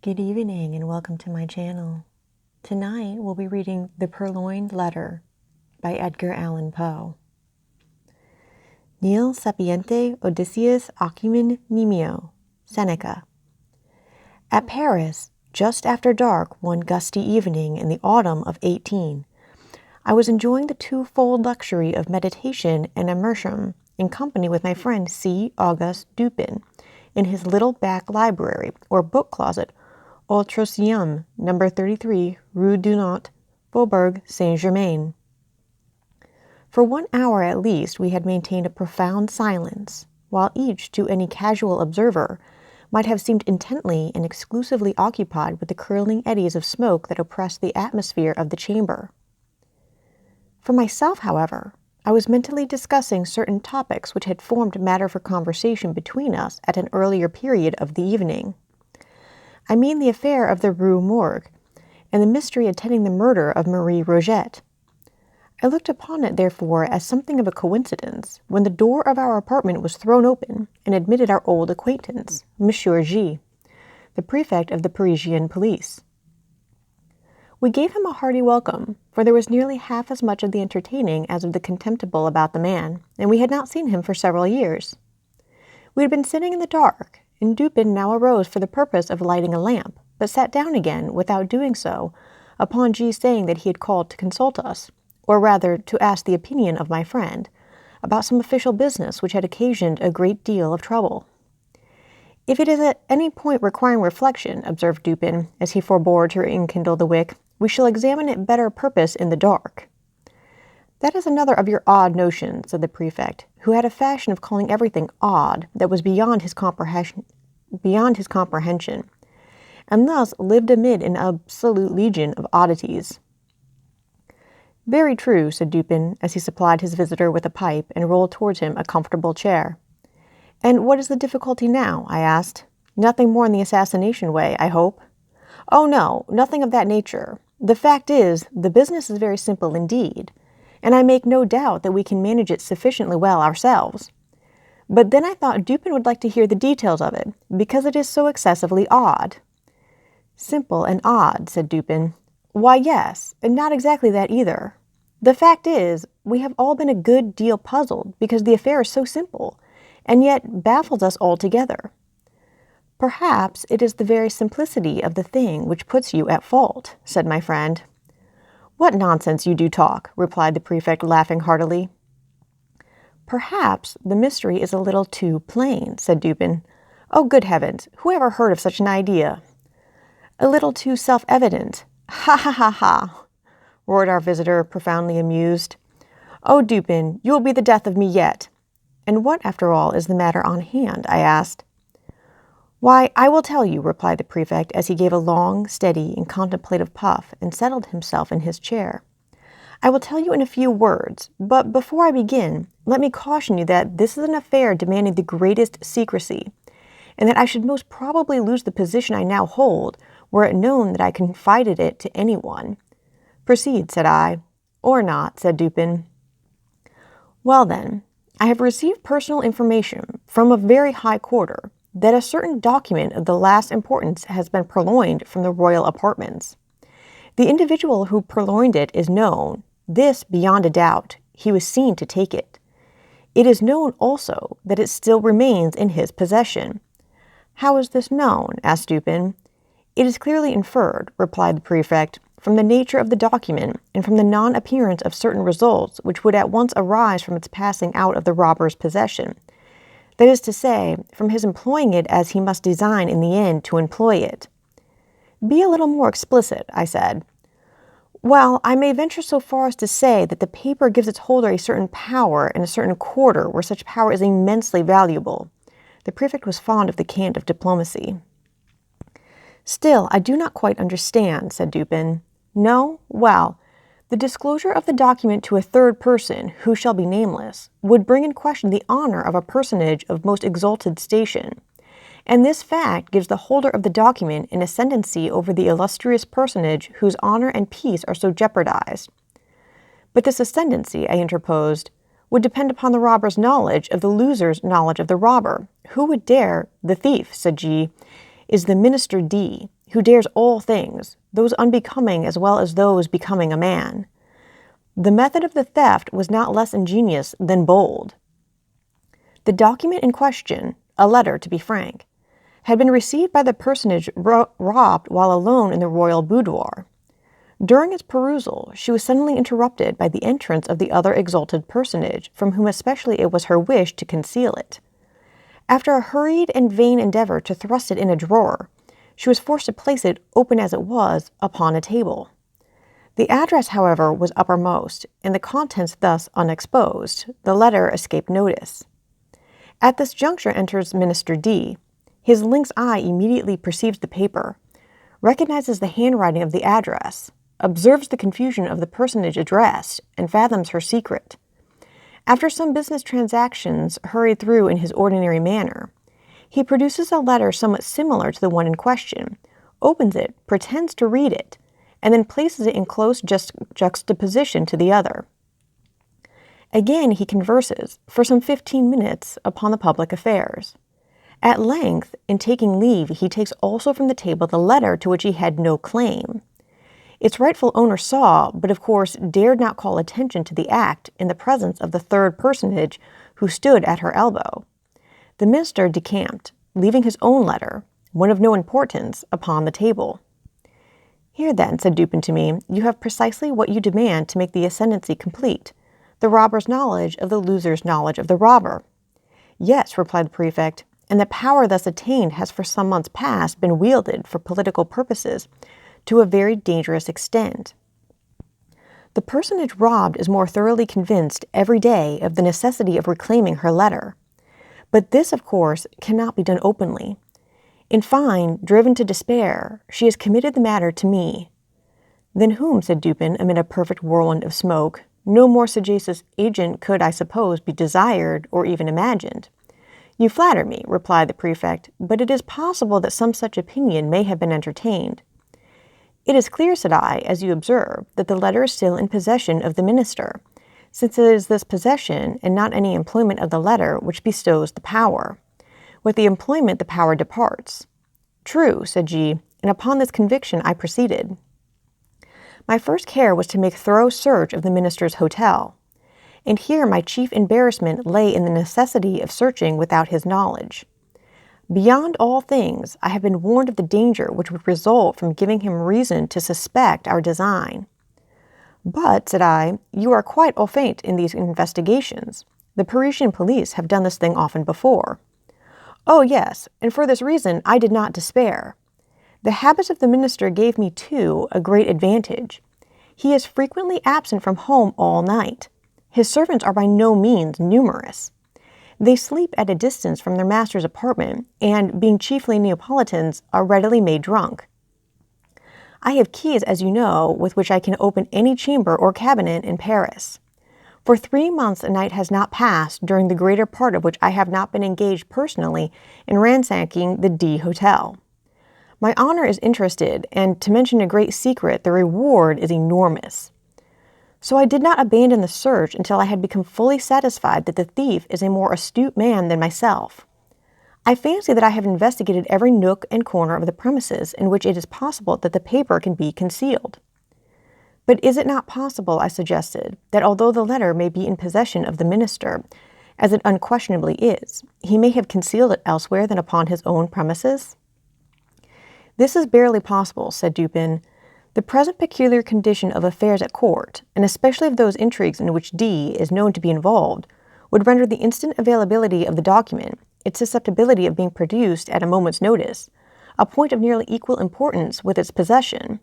Good evening and welcome to my channel. Tonight we'll be reading The Purloined Letter by Edgar Allan Poe. Nil sapiente Odysseus acumen nimio, Seneca. At Paris, just after dark one gusty evening in the autumn of 18, I was enjoying the twofold luxury of meditation and immersion in company with my friend C. Auguste Dupin in his little back library or book closet au Troisième, number 33, Rue Dunant, Faubourg Saint-Germain. For 1 hour at least we had maintained a profound silence, while each, to any casual observer, might have seemed intently and exclusively occupied with the curling eddies of smoke that oppressed the atmosphere of the chamber. For myself, however, I was mentally discussing certain topics which had formed matter for conversation between us at an earlier period of the evening. I mean the affair of the Rue Morgue, and the mystery attending the murder of Marie Roget. I looked upon it, therefore, as something of a coincidence, when the door of our apartment was thrown open and admitted our old acquaintance, Monsieur G., the prefect of the Parisian police. We gave him a hearty welcome, for there was nearly half as much of the entertaining as of the contemptible about the man, and we had not seen him for several years. We had been sitting in the dark, and Dupin now arose for the purpose of lighting a lamp, but sat down again without doing so, upon G. saying that he had called to consult us, or rather to ask the opinion of my friend, about some official business which had occasioned a great deal of trouble. If it is at any point requiring reflection, observed Dupin, as he forbore to enkindle the wick, we shall examine it better purpose in the dark. That is another of your odd notions, said the prefect, who had a fashion of calling everything odd that was beyond his comprehension, and thus lived amid an absolute legion of oddities. Very true, said Dupin, as he supplied his visitor with a pipe and rolled towards him a comfortable chair. And what is the difficulty now? I asked. Nothing more in the assassination way, I hope? Oh, no, nothing of that nature. The fact is, the business is very simple indeed, and I make no doubt that we can manage it sufficiently well ourselves. But then I thought Dupin would like to hear the details of it, because it is so excessively odd. Simple and odd, said Dupin. Why, yes, and not exactly that either. The fact is, we have all been a good deal puzzled, because the affair is so simple, and yet baffles us altogether. Perhaps it is the very simplicity of the thing which puts you at fault, said my friend. What nonsense you do talk, replied the prefect, laughing heartily. Perhaps the mystery is a little too plain, said Dupin. Oh, good heavens, who ever heard of such an idea? A little too self-evident. Ha, ha, ha, ha, roared our visitor, profoundly amused. Oh, Dupin, you will be the death of me yet. And what, after all, is the matter on hand? I asked. Why, I will tell you, replied the prefect, as he gave a long, steady, and contemplative puff and settled himself in his chair. I will tell you in a few words, but before I begin, let me caution you that this is an affair demanding the greatest secrecy, and that I should most probably lose the position I now hold were it known that I confided it to anyone. Proceed, said I. Or not, said Dupin. Well then, I have received personal information from a very high quarter that a certain document of the last importance has been purloined from the royal apartments. The individual who purloined it is known. This, beyond a doubt, he was seen to take it. It is known also that it still remains in his possession. How is this known? Asked Dupin. It is clearly inferred, replied the prefect, from the nature of the document and from the non-appearance of certain results which would at once arise from its passing out of the robber's possession. That is to say, from his employing it as he must design in the end to employ it. Be a little more explicit, I said. Well, I may venture so far as to say that the paper gives its holder a certain power in a certain quarter where such power is immensely valuable. The prefect was fond of the cant of diplomacy. Still, I do not quite understand, said Dupin. No? Well, the disclosure of the document to a third person, who shall be nameless, would bring in question the honor of a personage of most exalted station, and this fact gives the holder of the document an ascendancy over the illustrious personage whose honor and peace are so jeopardized. But this ascendancy, I interposed, would depend upon the robber's knowledge of the loser's knowledge of the robber. Who would dare? The thief, said G., is the Minister D., who dares all things, those unbecoming as well as those becoming a man. The method of the theft was not less ingenious than bold. The document in question, a letter to be frank, had been received by the personage robbed while alone in the royal boudoir. During its perusal, she was suddenly interrupted by the entrance of the other exalted personage, from whom especially it was her wish to conceal it. After a hurried and vain endeavor to thrust it in a drawer, she was forced to place it, open as it was, upon a table. The address, however, was uppermost, and the contents thus unexposed, the letter escaped notice. At this juncture enters Minister D. His lynx eye immediately perceives the paper, recognizes the handwriting of the address, observes the confusion of the personage addressed, and fathoms her secret. After some business transactions hurried through in his ordinary manner, he produces a letter somewhat similar to the one in question, opens it, pretends to read it, and then places it in close juxtaposition to the other. Again he converses, for some 15 minutes, upon the public affairs. At length, in taking leave, he takes also from the table the letter to which he had no claim. Its rightful owner saw, but of course dared not call attention to the act in the presence of the third personage who stood at her elbow. The minister decamped, leaving his own letter, one of no importance, upon the table. "Here then," said Dupin to me, "you have precisely what you demand to make the ascendancy complete, the robber's knowledge of the loser's knowledge of the robber." "Yes," replied the prefect, "and the power thus attained has for some months past been wielded for political purposes to a very dangerous extent. The personage robbed is more thoroughly convinced every day of the necessity of reclaiming her letter. But this, of course, cannot be done openly. In fine, driven to despair, she has committed the matter to me." "Then whom," said Dupin, amid a perfect whirlwind of smoke, "no more sagacious agent could, I suppose, be desired or even imagined." "You flatter me," replied the prefect, "but it is possible that some such opinion may have been entertained." "It is clear," said I, "as you observe, that the letter is still in possession of the minister, since it is this possession, and not any employment of the letter, which bestows the power. With the employment the power departs." "True," said G., and upon this conviction I proceeded. My first care was to make thorough search of the minister's hotel, and here my chief embarrassment lay in the necessity of searching without his knowledge. Beyond all things, I have been warned of the danger which would result from giving him reason to suspect our design. "But," said I, "you are quite au fait in these investigations. The Parisian police have done this thing often before." "Oh, yes, and for this reason I did not despair. The habits of the minister gave me, too, a great advantage. He is frequently absent from home all night. His servants are by no means numerous. They sleep at a distance from their master's apartment, and, being chiefly Neapolitans, are readily made drunk. I have keys, as you know, with which I can open any chamber or cabinet in Paris. For 3 months a night has not passed, during the greater part of which I have not been engaged personally in ransacking the D Hotel. My honor is interested, and, to mention a great secret, the reward is enormous. So I did not abandon the search until I had become fully satisfied that the thief is a more astute man than myself. I fancy that I have investigated every nook and corner of the premises in which it is possible that the paper can be concealed." "But is it not possible," I suggested, "that although the letter may be in possession of the minister, as it unquestionably is, he may have concealed it elsewhere than upon his own premises?" "This is barely possible," said Dupin. "The present peculiar condition of affairs at court, and especially of those intrigues in which D is known to be involved, would render the instant availability of the document, its susceptibility of being produced at a moment's notice, a point of nearly equal importance with its possession."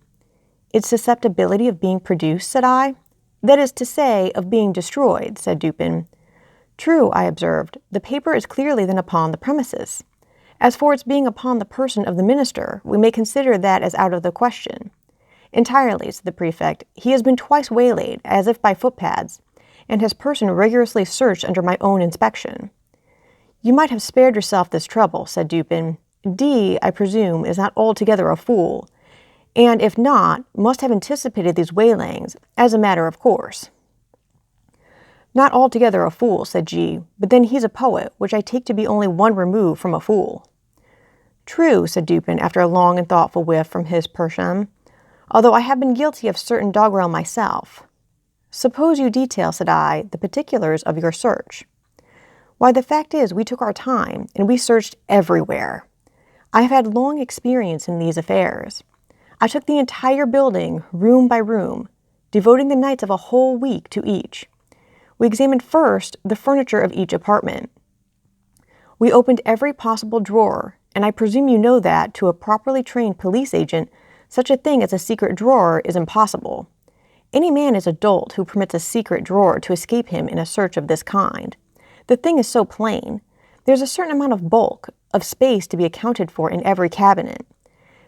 "Its susceptibility of being produced," said I. "That is to say, of being destroyed," said Dupin. "True," I observed. "The paper is clearly then upon the premises. As for its being upon the person of the minister, we may consider that as out of the question." "Entirely," said the prefect. "He has been twice waylaid, as if by footpads, and his person rigorously searched under my own inspection." "You might have spared yourself this trouble," said Dupin. "D, I presume, is not altogether a fool, and if not, must have anticipated these waylayings, as a matter of course." "Not altogether a fool," said G., "but then he's a poet, which I take to be only one remove from a fool." True, said Dupin, after a long and thoughtful whiff from his Persian, although I have been guilty of certain doggerel myself. Suppose you detail, said I, the particulars of your search. Why, the fact is, we took our time, and we searched everywhere. I have had long experience in these affairs. I took the entire building, room by room, devoting the nights of a whole week to each. We examined first the furniture of each apartment. We opened every possible drawer, and I presume you know that, to a properly trained police agent, such a thing as a secret drawer is impossible. Any man is a dolt who permits a secret drawer to escape him in a search of this kind. The thing is so plain. There's a certain amount of bulk, of space to be accounted for in every cabinet.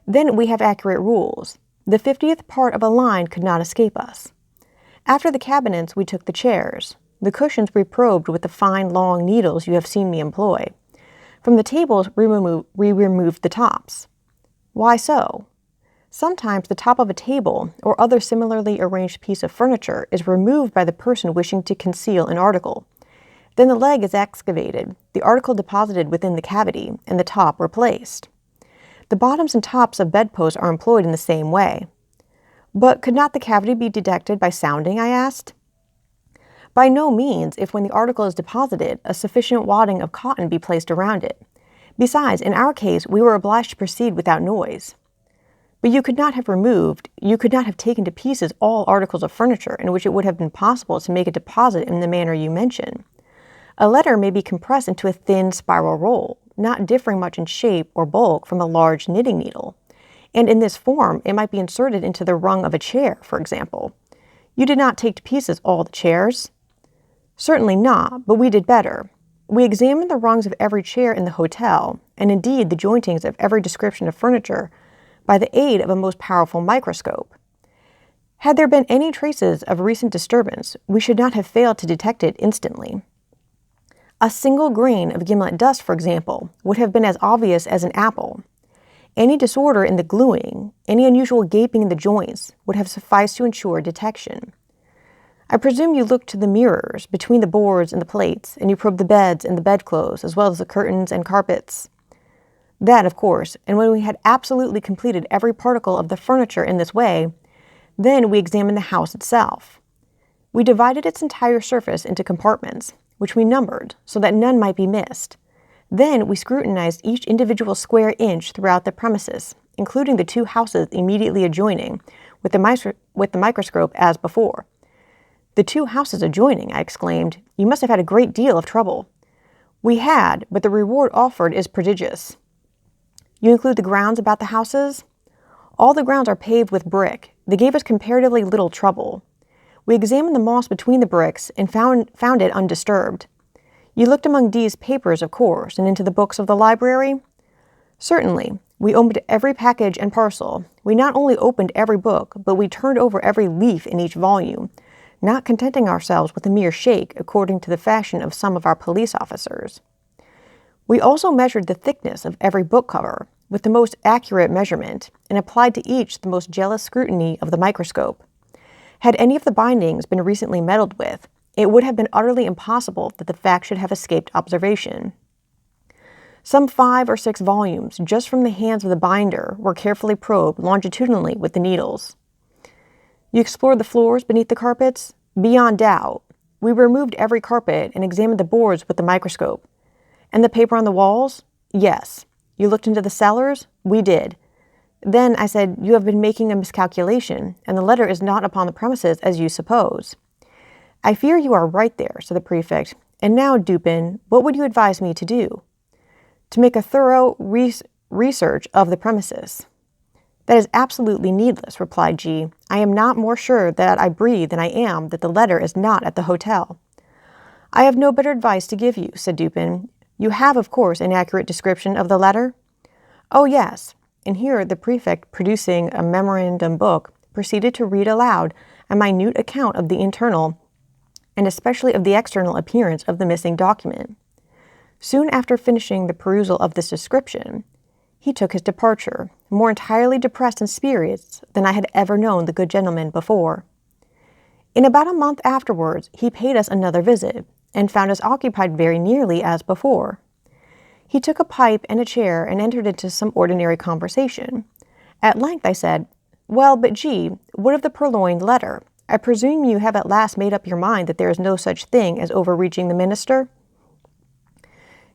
Then we have accurate rules. The 50th part of a line could not escape us. After the cabinets, we took the chairs. The cushions we probed with the fine long needles you have seen me employ. From the tables, we removed the tops. Why so? Sometimes the top of a table or other similarly arranged piece of furniture is removed by the person wishing to conceal an article. Then the leg is excavated, the article deposited within the cavity, and the top replaced. The bottoms and tops of bedposts are employed in the same way. But could not the cavity be detected by sounding, I asked? By no means, if when the article is deposited, a sufficient wadding of cotton be placed around it. Besides, in our case, we were obliged to proceed without noise. But you could not have taken to pieces all articles of furniture in which it would have been possible to make a deposit in the manner you mention. A letter may be compressed into a thin spiral roll, not differing much in shape or bulk from a large knitting needle, and in this form it might be inserted into the rung of a chair, for example. You did not take to pieces all the chairs? Certainly not, but we did better. We examined the rungs of every chair in the hotel, and indeed the jointings of every description of furniture, by the aid of a most powerful microscope. Had there been any traces of recent disturbance, we should not have failed to detect it instantly. A single grain of gimlet dust, for example, would have been as obvious as an apple. Any disorder in the gluing, any unusual gaping in the joints, would have sufficed to ensure detection. I presume you looked to the mirrors, between the boards and the plates, and you probed the beds and the bedclothes, as well as the curtains and carpets. That, of course, and when we had absolutely completed every particle of the furniture in this way, then we examined the house itself. We divided its entire surface into compartments, which we numbered, so that none might be missed. Then we scrutinized each individual square inch throughout the premises, including the two houses immediately adjoining, with the microscope as before. The two houses adjoining, I exclaimed. You must have had a great deal of trouble. We had, but the reward offered is prodigious. You include the grounds about the houses? All the grounds are paved with brick. They gave us comparatively little trouble. We examined the moss between the bricks and found it undisturbed. You looked among D's papers, of course, and into the books of the library? Certainly. We opened every package and parcel. We not only opened every book, but we turned over every leaf in each volume, not contenting ourselves with a mere shake according to the fashion of some of our police officers. We also measured the thickness of every book cover, with the most accurate measurement, and applied to each the most jealous scrutiny of the microscope. Had any of the bindings been recently meddled with, it would have been utterly impossible that the fact should have escaped observation. Some 5 or 6 volumes, just from the hands of the binder, were carefully probed longitudinally with the needles. You explored the floors beneath the carpets? Beyond doubt. We removed every carpet and examined the boards with the microscope. And the paper on the walls? Yes. You looked into the cellars? We did. Then I said, you have been making a miscalculation, and the letter is not upon the premises as you suppose. I fear you are right there, said the prefect. And now, Dupin, what would you advise me to do? To make a thorough research of the premises. That is absolutely needless, replied G. I am not more sure that I breathe than I am that the letter is not at the hotel. I have no better advice to give you, said Dupin. You have, of course, an accurate description of the letter? Oh, yes. And here the prefect, producing a memorandum book, proceeded to read aloud a minute account of the internal and especially of the external appearance of the missing document. Soon after finishing the perusal of this description, he took his departure, more entirely depressed in spirits than I had ever known the good gentleman before. In about a month afterwards, he paid us another visit, and found us occupied very nearly as before. He took a pipe and a chair and entered into some ordinary conversation. At length I said, "Well, but gee, what of the Purloined letter? I presume you have at last made up your mind that there is no such thing as overreaching the minister?"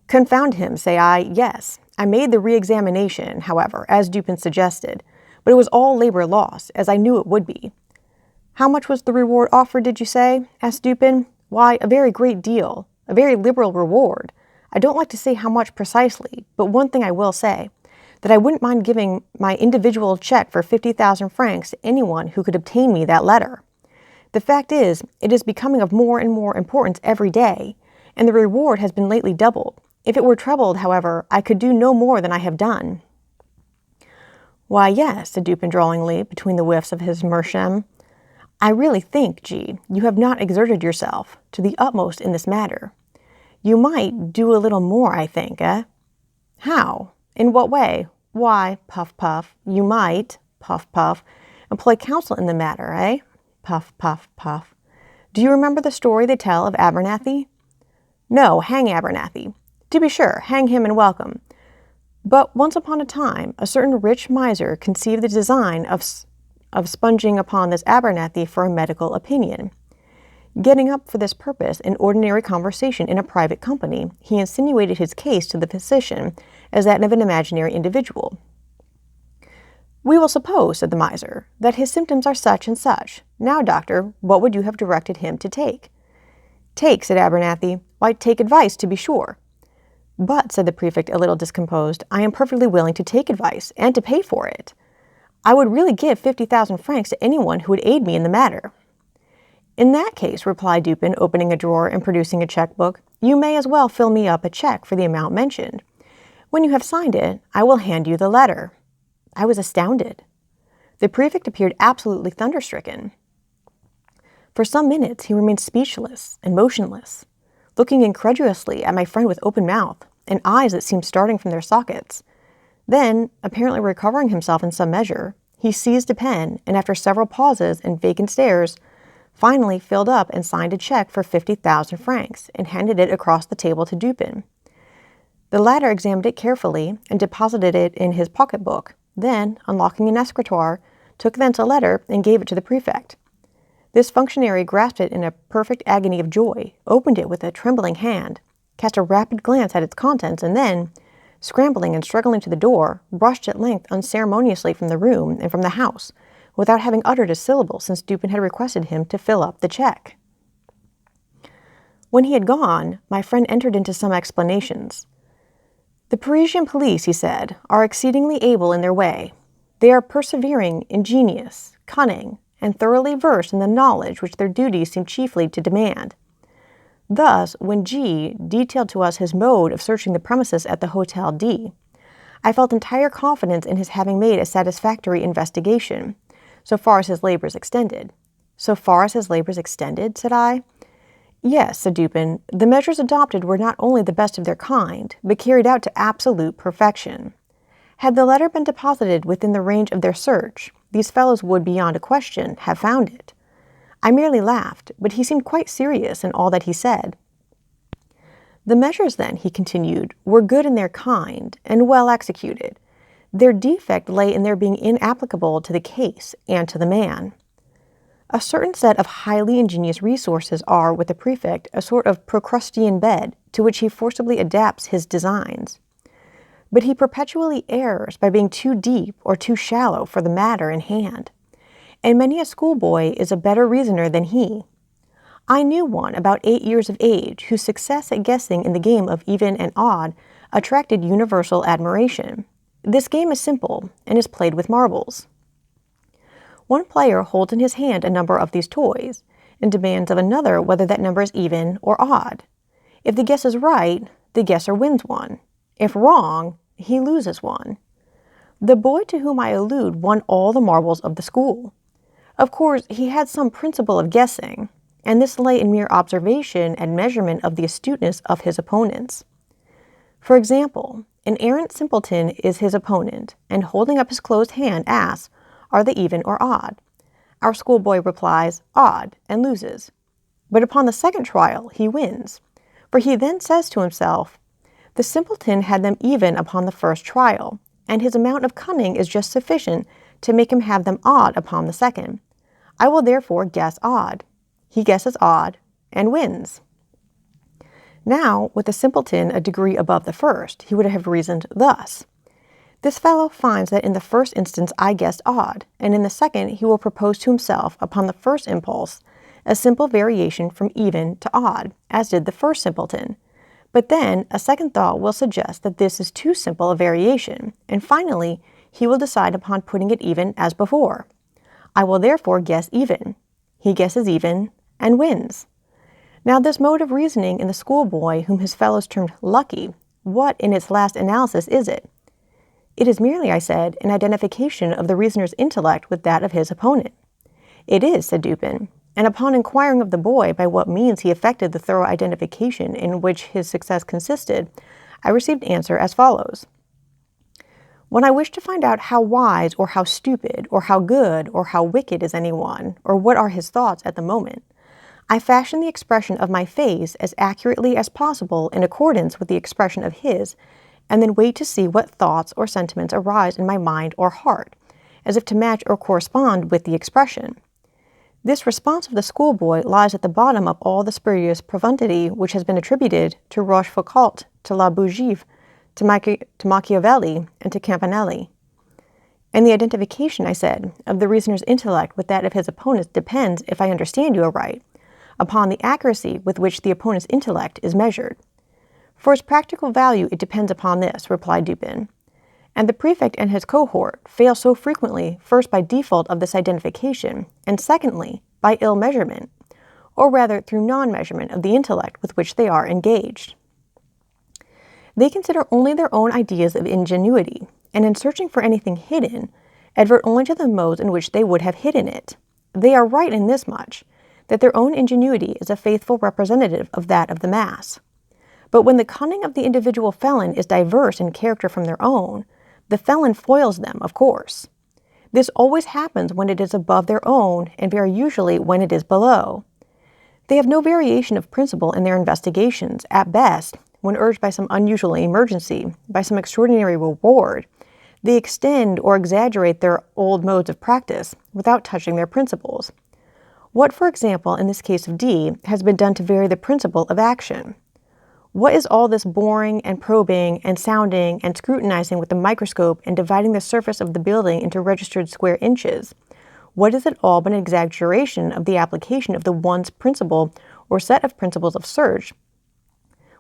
"Confound him," say I, "yes. I made the re-examination, however, as Dupin suggested, but it was all labor lost, as I knew it would be." "How much was the reward offered, did you say?" asked Dupin. "Why, a very great deal, a very liberal reward. I don't like to say how much precisely, but one thing I will say, that I wouldn't mind giving my individual check for 50,000 francs to anyone who could obtain me that letter. The fact is, it is becoming of more and more importance every day, and the reward has been lately doubled. If it were trebled, however, I could do no more than I have done." "Why, yes," said Dupin drawlingly, between the whiffs of his meerschaum. "I really think, G, you have not exerted yourself to the utmost in this matter. You might do a little more, I think, eh?" "How? In what way?" "Why, puff, puff, you might, puff, puff, employ counsel in the matter, eh?" Puff, puff, puff. "Do you remember the story they tell of Abernathy?" "No, hang Abernathy. To be sure, hang him and welcome. But once upon a time, a certain rich miser conceived the design of sponging upon this Abernathy for a medical opinion. Getting up for this purpose in ordinary conversation in a private company, he insinuated his case to the physician as that of an imaginary individual. 'We will suppose,' said the miser, 'that his symptoms are such and such. Now, doctor, what would you have directed him to take?' 'Take,' said Abernathy, 'why, take advice, to be sure.' 'But,' said the prefect, a little discomposed, 'I am perfectly willing to take advice, and to pay for it. I would really give 50,000 francs to anyone who would aid me in the matter.' 'In that case,' replied Dupin, opening a drawer and producing a checkbook, 'you may as well fill me up a check for the amount mentioned. When you have signed it, I will hand you the letter.' I was astounded. The prefect appeared absolutely thunderstricken. For some minutes he remained speechless and motionless, looking incredulously at my friend with open mouth and eyes that seemed starting from their sockets. Then, apparently recovering himself in some measure, he seized a pen, and after several pauses and vacant stares, finally filled up and signed a check for 50,000 francs and handed it across the table to Dupin. The latter examined it carefully and deposited it in his pocketbook. Then, unlocking an escritoire, took thence a letter and gave it to the prefect. This functionary grasped it in a perfect agony of joy, opened it with a trembling hand, cast a rapid glance at its contents, and then, scrambling and struggling to the door, brushed at length unceremoniously from the room and from the house, without having uttered a syllable since Dupin had requested him to fill up the check. When he had gone, my friend entered into some explanations. "The Parisian police," he said, "are exceedingly able in their way. They are persevering, ingenious, cunning, and thoroughly versed in the knowledge which their duties seem chiefly to demand. Thus, when G detailed to us his mode of searching the premises at the Hotel D, I felt entire confidence in his having made a satisfactory investigation, so far as his labors extended." "So far as his labors extended?" said I. "Yes," said Dupin, "the measures adopted were not only the best of their kind, but carried out to absolute perfection. Had the letter been deposited within the range of their search, these fellows would, beyond a question, have found it." I merely laughed, but he seemed quite serious in all that he said. "The measures, then," he continued, "were good in their kind, and well executed. Their defect lay in their being inapplicable to the case and to the man. A certain set of highly ingenious resources are, with the prefect, a sort of Procrustean bed to which he forcibly adapts his designs. But he perpetually errs by being too deep or too shallow for the matter in hand, and many a schoolboy is a better reasoner than he. I knew one about 8 years of age whose success at guessing in the game of even and odd attracted universal admiration. This game is simple and is played with marbles. One player holds in his hand a number of these toys, and demands of another whether that number is even or odd. If the guess is right, the guesser wins one. If wrong, he loses one. The boy to whom I allude won all the marbles of the school. Of course, he had some principle of guessing, and this lay in mere observation and measurement of the astuteness of his opponents. For example, an arrant simpleton is his opponent, and holding up his closed hand asks, 'Are they even or odd?' Our schoolboy replies, 'Odd,' and loses. But upon the second trial he wins, for he then says to himself, The simpleton had them even upon the first trial, and his amount of cunning is just sufficient to make him have them odd upon the second. I will therefore guess odd. He guesses odd, and wins. Now, with the simpleton a degree above the first, he would have reasoned thus. This fellow finds that in the first instance I guessed odd, and in the second he will propose to himself, upon the first impulse, a simple variation from even to odd, as did the first simpleton. But then a second thought will suggest that this is too simple a variation, and finally he will decide upon putting it even as before. I will therefore guess even. He guesses even, and wins. Now this mode of reasoning in the schoolboy whom his fellows termed lucky, what in its last analysis is it? It is merely, I said, an identification of the reasoner's intellect with that of his opponent. It is, said Dupin, and upon inquiring of the boy by what means he effected the thorough identification in which his success consisted, I received answer as follows. When I wish to find out how wise or how stupid or how good or how wicked is anyone, or what are his thoughts at the moment, I fashion the expression of my face as accurately as possible in accordance with the expression of his, and then wait to see what thoughts or sentiments arise in my mind or heart, as if to match or correspond with the expression. This response of the schoolboy lies at the bottom of all the spurious profundity which has been attributed to Rochefoucauld, to La Bougive, to Machiavelli, and to Campanelli. And the identification, I said, of the reasoner's intellect with that of his opponents depends, if I understand you aright, upon the accuracy with which the opponent's intellect is measured. For its practical value it depends upon this, replied Dupin. And the prefect and his cohort fail so frequently, first by default of this identification, and secondly, by ill measurement, or rather through non-measurement of the intellect with which they are engaged. They consider only their own ideas of ingenuity, and in searching for anything hidden, advert only to the modes in which they would have hidden it. They are right in this much, that their own ingenuity is a faithful representative of that of the mass. But when the cunning of the individual felon is diverse in character from their own, the felon foils them, of course. This always happens when it is above their own, and very usually when it is below. They have no variation of principle in their investigations. At best, when urged by some unusual emergency, by some extraordinary reward, they extend or exaggerate their old modes of practice without touching their principles. What, for example, in this case of D, has been done to vary the principle of action? What is all this boring and probing and sounding and scrutinizing with the microscope and dividing the surface of the building into registered square inches? What is it all but an exaggeration of the application of the one principle or set of principles of search,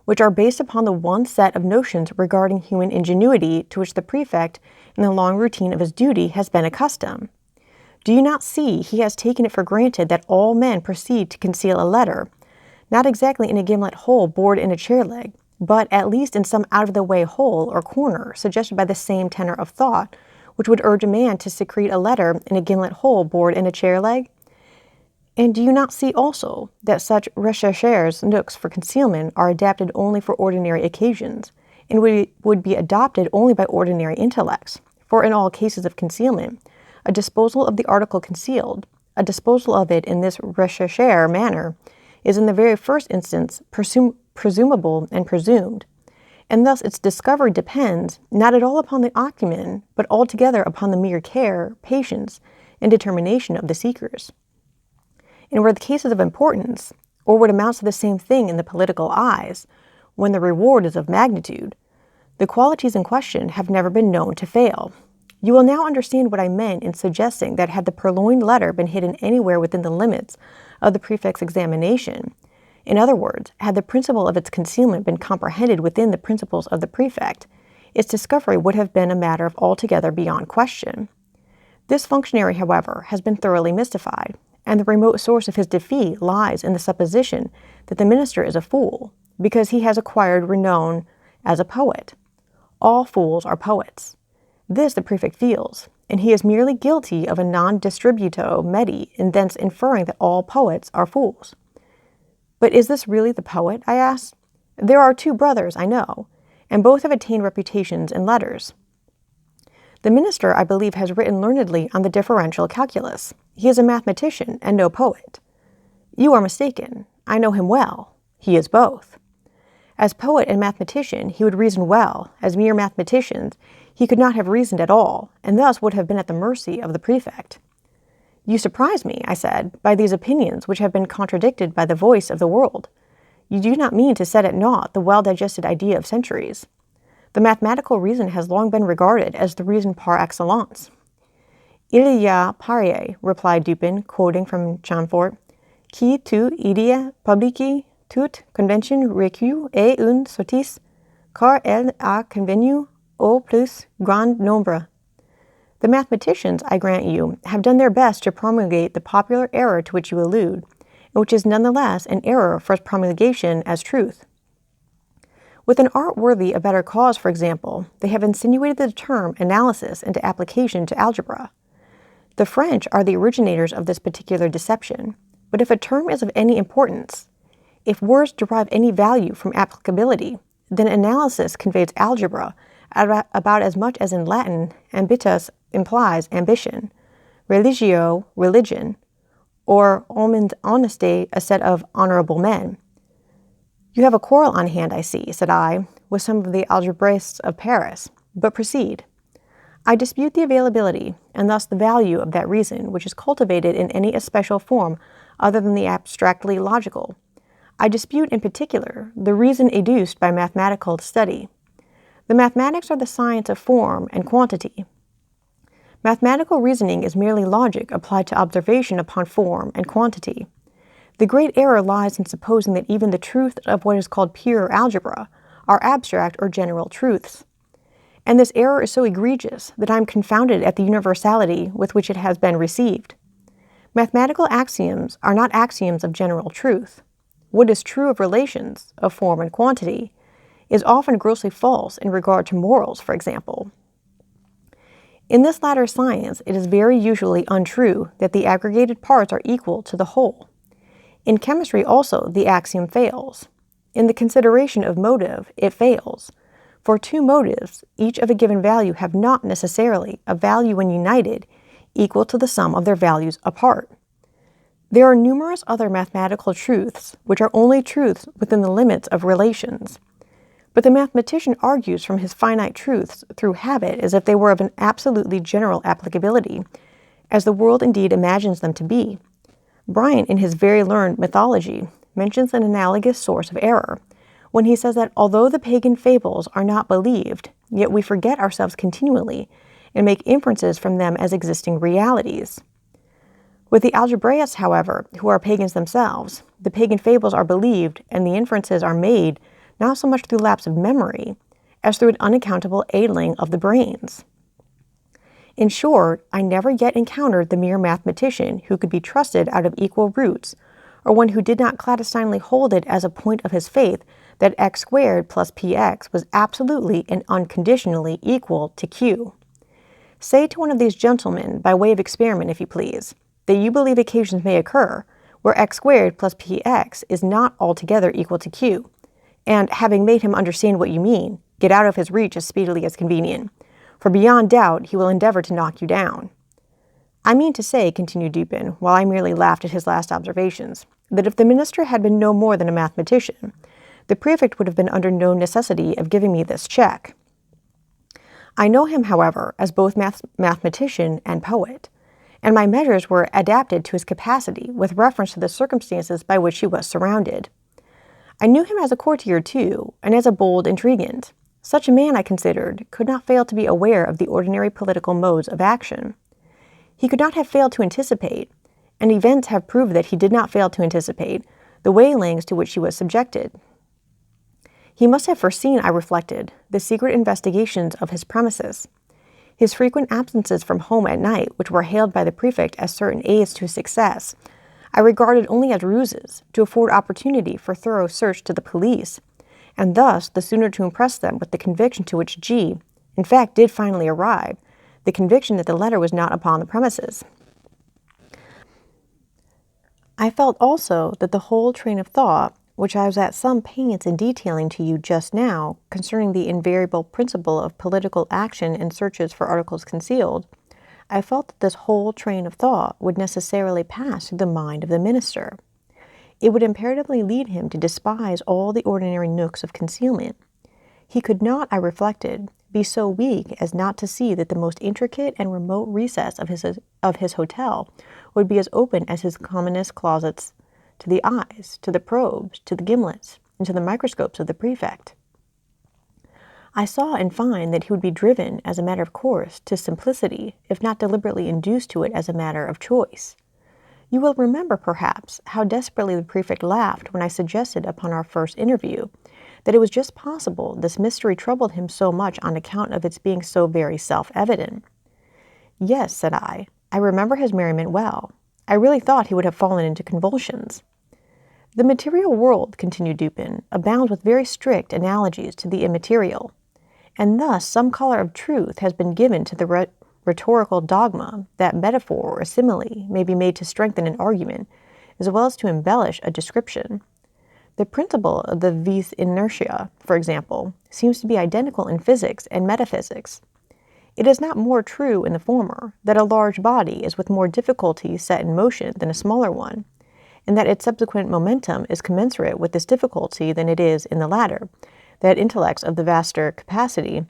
which are based upon the one set of notions regarding human ingenuity to which the prefect, in the long routine of his duty, has been accustomed? Do you not see he has taken it for granted that all men proceed to conceal a letter, not exactly in a gimlet hole bored in a chair leg, but at least in some out-of-the-way hole or corner suggested by the same tenor of thought which would urge a man to secrete a letter in a gimlet hole bored in a chair leg? And do you not see also that such recherches nooks for concealment are adapted only for ordinary occasions, and would be adopted only by ordinary intellects? For in all cases of concealment, a disposal of the article concealed, a disposal of it in this recherche manner, is in the very first instance presumable and presumed, and thus its discovery depends not at all upon the acumen, but altogether upon the mere care, patience, and determination of the seekers. And where the cases of importance, or what amounts to the same thing in the political eyes, when the reward is of magnitude, the qualities in question have never been known to fail. You will now understand what I meant in suggesting that had the purloined letter been hidden anywhere within the limits of the prefect's examination, in other words, had the principle of its concealment been comprehended within the principles of the prefect, its discovery would have been a matter of altogether beyond question. This functionary, however, has been thoroughly mystified, and the remote source of his defeat lies in the supposition that the minister is a fool, because he has acquired renown as a poet. All fools are poets. This the prefect feels, and he is merely guilty of a non-distributo medi in thence inferring that all poets are fools. But is this really the poet, I asked? There are two brothers, I know, and both have attained reputations in letters. The minister, I believe, has written learnedly on the differential calculus. He is a mathematician and no poet. You are mistaken. I know him well. He is both. As poet and mathematician, he would reason well. As mere mathematicians, he could not have reasoned at all, and thus would have been at the mercy of the prefect. You surprise me, I said, by these opinions which have been contradicted by the voice of the world. You do not mean to set at naught the well-digested idea of centuries. The mathematical reason has long been regarded as the reason par excellence. Il y a pareil, replied Dupin, quoting from Chamfort, qui tu idea publici toute convention recu et une sottise, car elle a convenu au plus grand nombre. The mathematicians, I grant you, have done their best to promulgate the popular error to which you allude, and which is nonetheless an error for its promulgation as truth. With an art worthy a better cause, for example, they have insinuated the term analysis into application to algebra. The French are the originators of this particular deception, but if a term is of any importance, if words derive any value from applicability, then analysis conveys algebra about as much as in Latin ambitus implies ambition, religio, religion, or omnes honestae, a set of honorable men. You have a quarrel on hand, I see, said I, with some of the algebraists of Paris, but proceed. I dispute the availability, and thus the value of that reason which is cultivated in any especial form other than the abstractly logical. I dispute in particular the reason educed by mathematical study. The mathematics are the science of form and quantity. Mathematical reasoning is merely logic applied to observation upon form and quantity. The great error lies in supposing that even the truth of what is called pure algebra are abstract or general truths. And this error is so egregious that I am confounded at the universality with which it has been received. Mathematical axioms are not axioms of general truth. What is true of relations, of form and quantity, is often grossly false in regard to morals, for example. In this latter science, it is very usually untrue that the aggregated parts are equal to the whole. In chemistry also, the axiom fails. In the consideration of motive, it fails. For two motives, each of a given value, have not necessarily a value when united equal to the sum of their values apart. There are numerous other mathematical truths which are only truths within the limits of relations. But the mathematician argues from his finite truths through habit as if they were of an absolutely general applicability, as the world indeed imagines them to be. Bryant, in his very learned mythology, mentions an analogous source of error, when he says that although the pagan fables are not believed, yet we forget ourselves continually and make inferences from them as existing realities. With the algebraists, however, who are pagans themselves, the pagan fables are believed and the inferences are made not so much through lapse of memory as through an unaccountable aidling of the brains. In short, I never yet encountered the mere mathematician who could be trusted out of equal roots, or one who did not clandestinely hold it as a point of his faith that x squared plus px was absolutely and unconditionally equal to q. Say to one of these gentlemen, by way of experiment if you please, that you believe occasions may occur where x squared plus px is not altogether equal to q, and, having made him understand what you mean, get out of his reach as speedily as convenient, for beyond doubt he will endeavor to knock you down. I mean to say, continued Dupin, while I merely laughed at his last observations, that if the minister had been no more than a mathematician, the prefect would have been under no necessity of giving me this check. I know him, however, as both mathematician and poet, and my measures were adapted to his capacity with reference to the circumstances by which he was surrounded. I knew him as a courtier, too, and as a bold intriguant. Such a man, I considered, could not fail to be aware of the ordinary political modes of action. He could not have failed to anticipate, and events have proved that he did not fail to anticipate, the waylayings to which he was subjected. He must have foreseen, I reflected, the secret investigations of his premises. His frequent absences from home at night, which were hailed by the prefect as certain aids to his success, I regarded only as ruses to afford opportunity for thorough search to the police, and thus the sooner to impress them with the conviction to which G, in fact, did finally arrive, the conviction that the letter was not upon the premises. I felt also that the whole train of thought, which I was at some pains in detailing to you just now concerning the invariable principle of political action in searches for articles concealed, I felt that this whole train of thought would necessarily pass through the mind of the minister. It would imperatively lead him to despise all the ordinary nooks of concealment. He could not, I reflected, be so weak as not to see that the most intricate and remote recess of his hotel would be as open as his commonest closets to the eyes, to the probes, to the gimlets, and to the microscopes of the prefect. I saw, in fine, that he would be driven, as a matter of course, to simplicity, if not deliberately induced to it as a matter of choice. You will remember, perhaps, how desperately the prefect laughed when I suggested, upon our first interview, that it was just possible this mystery troubled him so much on account of its being so very self-evident. Yes, said I remember his merriment well. I really thought he would have fallen into convulsions. The material world, continued Dupin, abounds with very strict analogies to the immaterial, and thus some color of truth has been given to the rhetorical dogma that metaphor or simile may be made to strengthen an argument, as well as to embellish a description. The principle of the vis inertia, for example, seems to be identical in physics and metaphysics. It is not more true in the former that a large body is with more difficulty set in motion than a smaller one, and that its subsequent momentum is commensurate with this difficulty than it is in the latter, that intellects of the vaster capacity,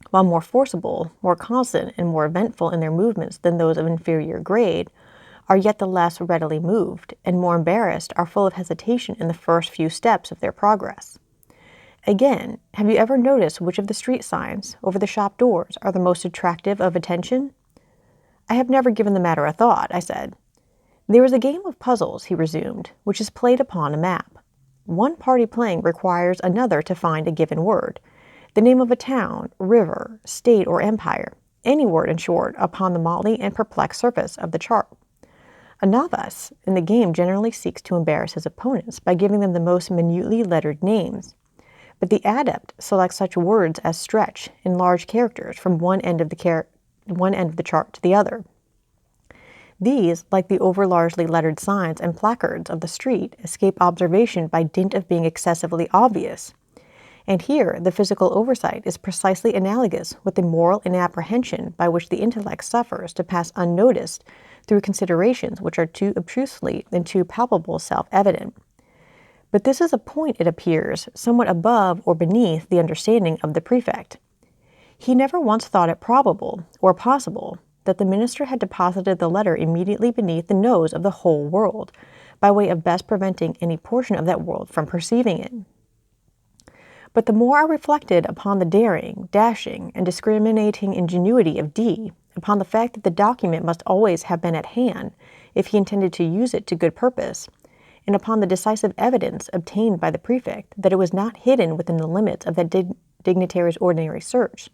while more forcible, more constant, and more eventful in their movements than those of inferior grade, are yet the less readily moved, and more embarrassed, are full of hesitation in the first few steps of their progress. Again, have you ever noticed which of the street signs over the shop doors are the most attractive of attention? I have never given the matter a thought, I said. There is a game of puzzles, he resumed, which is played upon a map. One party playing requires another to find a given word, the name of a town, river, state, or empire, any word, in short, upon the motley and perplexed surface of the chart. A novice in the game generally seeks to embarrass his opponents by giving them the most minutely lettered names, but the adept selects such words as stretch in large characters from one end of the chart to the other. These, like the over-largely lettered signs and placards of the street, escape observation by dint of being excessively obvious. And here the physical oversight is precisely analogous with the moral inapprehension by which the intellect suffers to pass unnoticed through considerations which are too obtrusively and too palpable self-evident. But this is a point, it appears, somewhat above or beneath the understanding of the prefect. He never once thought it probable or possible that the minister had deposited the letter immediately beneath the nose of the whole world, by way of best preventing any portion of that world from perceiving it. But the more I reflected upon the daring, dashing, and discriminating ingenuity of D, upon the fact that the document must always have been at hand if he intended to use it to good purpose, and upon the decisive evidence obtained by the prefect that it was not hidden within the limits of that dignitary's ordinary search,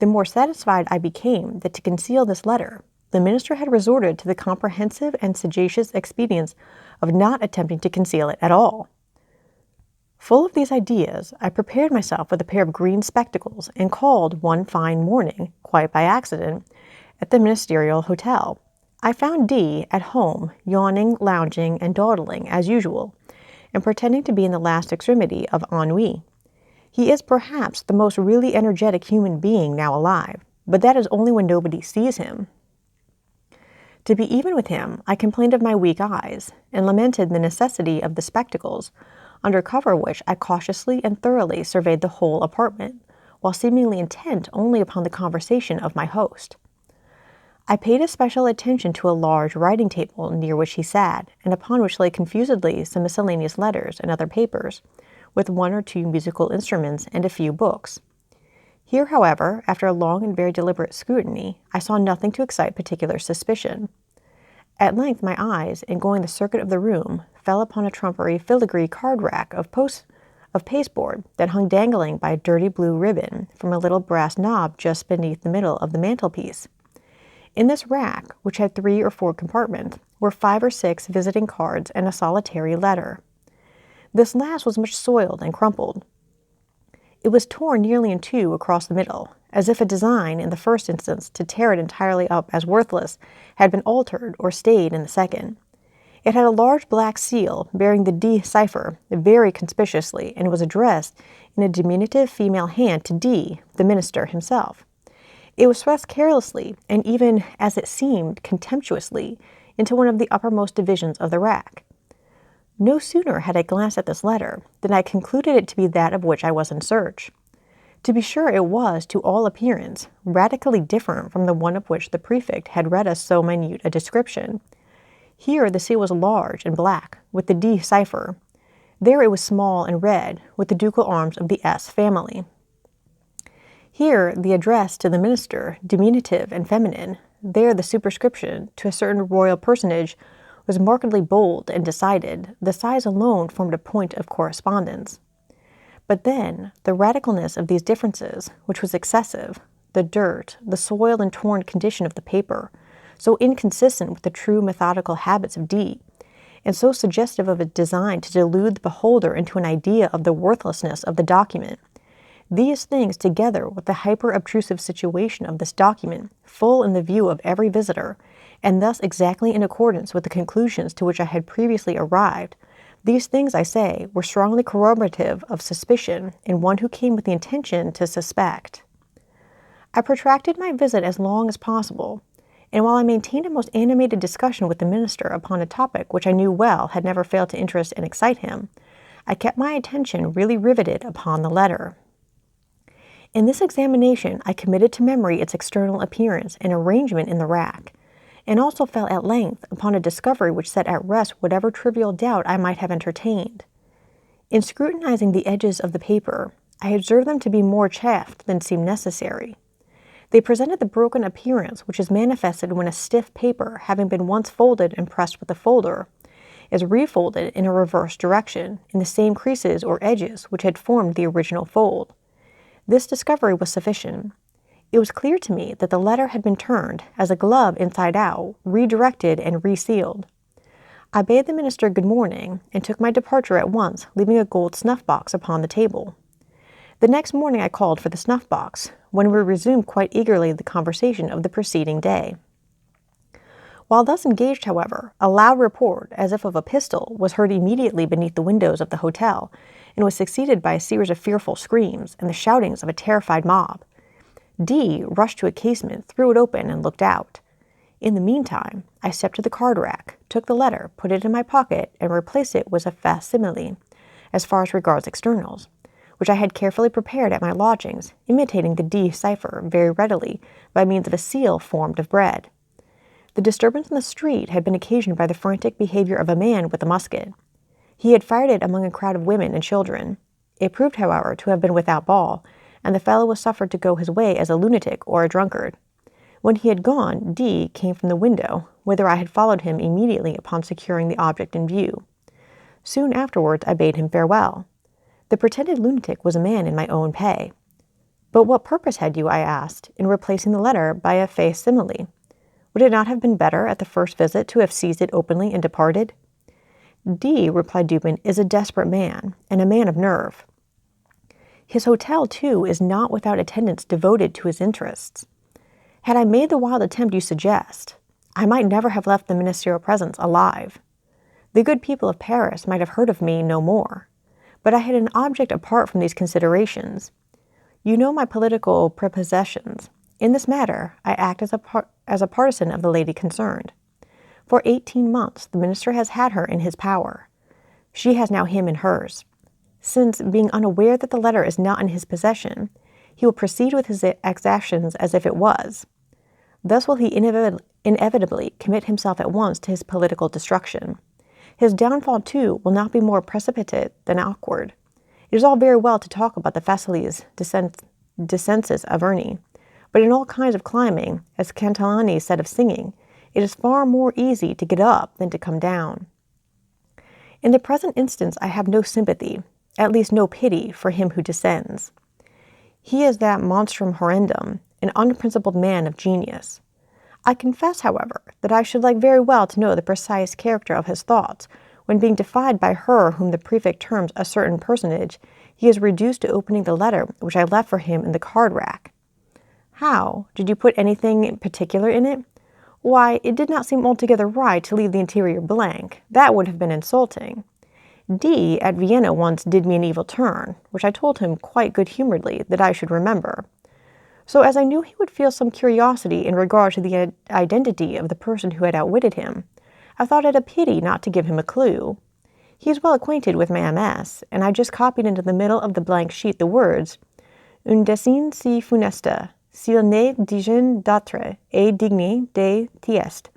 the more satisfied I became that to conceal this letter, the minister had resorted to the comprehensive and sagacious expedients of not attempting to conceal it at all. Full of these ideas, I prepared myself with a pair of green spectacles and called one fine morning, quite by accident, at the ministerial hotel. I found D at home, yawning, lounging, and dawdling as usual, and pretending to be in the last extremity of ennui. He is perhaps the most really energetic human being now alive, but that is only when nobody sees him. To be even with him, I complained of my weak eyes, and lamented the necessity of the spectacles, under cover of which I cautiously and thoroughly surveyed the whole apartment, while seemingly intent only upon the conversation of my host. I paid especial attention to a large writing table near which he sat, and upon which lay confusedly some miscellaneous letters and other papers, with one or two musical instruments and a few books. Here, however, after a long and very deliberate scrutiny, I saw nothing to excite particular suspicion. At length my eyes, in going the circuit of the room, fell upon a trumpery filigree card-rack of pasteboard that hung dangling by a dirty blue ribbon from a little brass knob just beneath the middle of the mantelpiece. In this rack, which had 3 or 4 compartments, were 5 or 6 visiting cards and a solitary letter. This last was much soiled and crumpled. It was torn nearly in two across the middle, as if a design, in the first instance, to tear it entirely up as worthless, had been altered or stayed in the second. It had a large black seal bearing the D cipher very conspicuously, and was addressed in a diminutive female hand to D, the minister himself. It was thrust carelessly, and even, as it seemed, contemptuously, into one of the uppermost divisions of the rack. No sooner had I glanced at this letter than I concluded it to be that of which I was in search. To be sure, it was, to all appearance, radically different from the one of which the prefect had read us so minute a description. Here the seal was large and black, with the D cipher. There it was small and red, with the ducal arms of the S family. Here the address to the minister, diminutive and feminine. There the superscription to a certain royal personage was markedly bold and decided. The size alone formed a point of correspondence. But then, the radicalness of these differences, which was excessive, the dirt, the soiled and torn condition of the paper, so inconsistent with the true methodical habits of D, and so suggestive of a design to delude the beholder into an idea of the worthlessness of the document. These things, together with the hyper-obtrusive situation of this document, full in the view of every visitor, and thus exactly in accordance with the conclusions to which I had previously arrived, these things, I say, were strongly corroborative of suspicion in one who came with the intention to suspect. I protracted my visit as long as possible, and while I maintained a most animated discussion with the minister upon a topic which I knew well had never failed to interest and excite him, I kept my attention really riveted upon the letter. In this examination, I committed to memory its external appearance and arrangement in the rack, and also fell at length upon a discovery which set at rest whatever trivial doubt I might have entertained. In scrutinizing the edges of the paper, I observed them to be more chafed than seemed necessary. They presented the broken appearance which is manifested when a stiff paper, having been once folded and pressed with a folder, is refolded in a reverse direction, in the same creases or edges which had formed the original fold. This discovery was sufficient. It was clear to me that the letter had been turned, as a glove inside out, redirected and resealed. I bade the minister good morning, and took my departure at once, leaving a gold snuff-box upon the table. The next morning I called for the snuff-box, when we resumed quite eagerly the conversation of the preceding day. While thus engaged, however, a loud report, as if of a pistol, was heard immediately beneath the windows of the hotel, and was succeeded by a series of fearful screams and the shoutings of a terrified mob. D rushed to a casement, threw it open, and looked out. In the meantime, I stepped to the card rack, took the letter, put it in my pocket, and replaced it with a facsimile, as far as regards externals, which I had carefully prepared at my lodgings, imitating the D cipher very readily by means of a seal formed of bread. The disturbance in the street had been occasioned by the frantic behavior of a man with a musket. He had fired it among a crowd of women and children. It proved, however, to have been without ball, and the fellow was suffered to go his way as a lunatic or a drunkard. When he had gone, D came from the window, whither I had followed him immediately upon securing the object in view. Soon afterwards I bade him farewell. The pretended lunatic was a man in my own pay. But what purpose had you, I asked, in replacing the letter by a facsimile? Would it not have been better at the first visit to have seized it openly and departed? D, replied Dupin, is a desperate man, and a man of nerve. His hotel, too, is not without attendants devoted to his interests. Had I made the wild attempt you suggest, I might never have left the ministerial presence alive. The good people of Paris might have heard of me no more. But I had an object apart from these considerations. You know my political prepossessions. In this matter, I act as a partisan of the lady concerned. For 18 months, the minister has had her in his power. She has now him in hers. Since, being unaware that the letter is not in his possession, he will proceed with his exactions as if it was. Thus will he inevitably commit himself at once to his political destruction. His downfall, too, will not be more precipitate than awkward. It is all very well to talk about the facilis descensus Averni, but in all kinds of climbing, as Cantillani said of singing, it is far more easy to get up than to come down. In the present instance I have no sympathy, at least no pity, for him who descends. He is that monstrum horrendum, an unprincipled man of genius. I confess, however, that I should like very well to know the precise character of his thoughts, when being defied by her whom the prefect terms a certain personage, he is reduced to opening the letter which I left for him in the card rack. How? Did you put anything particular in it? Why, it did not seem altogether right to leave the interior blank. That would have been insulting. D at Vienna once did me an evil turn, which I told him quite good-humoredly that I should remember. So as I knew he would feel some curiosity in regard to the identity of the person who had outwitted him, I thought it a pity not to give him a clue. He is well acquainted with my MS, and I just copied into the middle of the blank sheet the words, Un dessin si funeste, s'il n'est digne d'être et digne de tiest.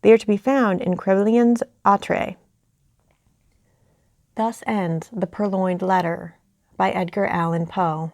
They are to be found in Crébillon's Atre. Thus ends The Purloined Letter by Edgar Allan Poe.